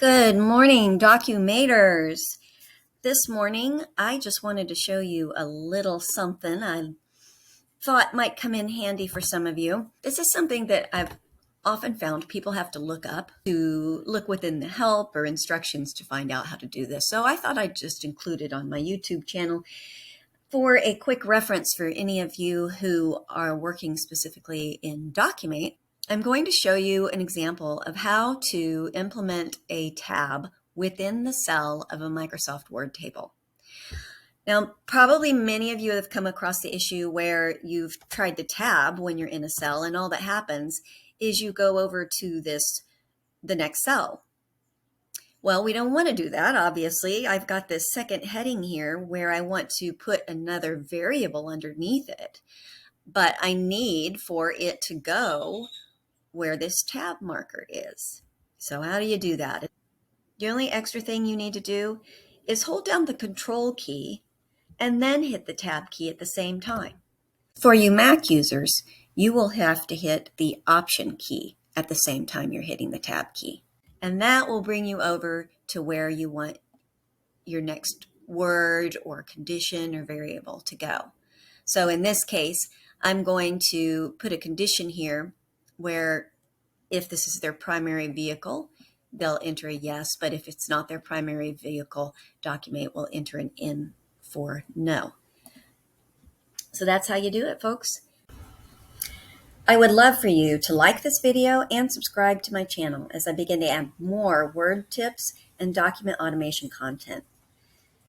Good morning, Documators. This morning, I just wanted to show you a little something I thought might come in handy for some of you. This is something that I've often found people have to look within the help or instructions to find out how to do this. So I thought I'd just include it on my YouTube channel for a quick reference for any of you who are working specifically in Documate. I'm going to show you an example of how to implement a tab within the cell of a Microsoft Word table. Now, probably many of you have come across the issue where you've tried to tab when you're in a cell, and all that happens is you go over to the next cell. Well, we don't want to do that, obviously. I've got this second heading here where I want to put another variable underneath it, but I need for it to go where this tab marker is. So how do you do that? The only extra thing you need to do is hold down the Control key and then hit the Tab key at the same time. For you Mac users, you will have to hit the Option key at the same time you're hitting the Tab key. And that will bring you over to where you want your next word or condition or variable to go. So in this case, I'm going to put a condition here where if this is their primary vehicle, they'll enter a yes, but if it's not their primary vehicle, Documate will enter an N for no. So that's how you do it, folks. I would love for you to like this video and subscribe to my channel as I begin to add more word tips and document automation content.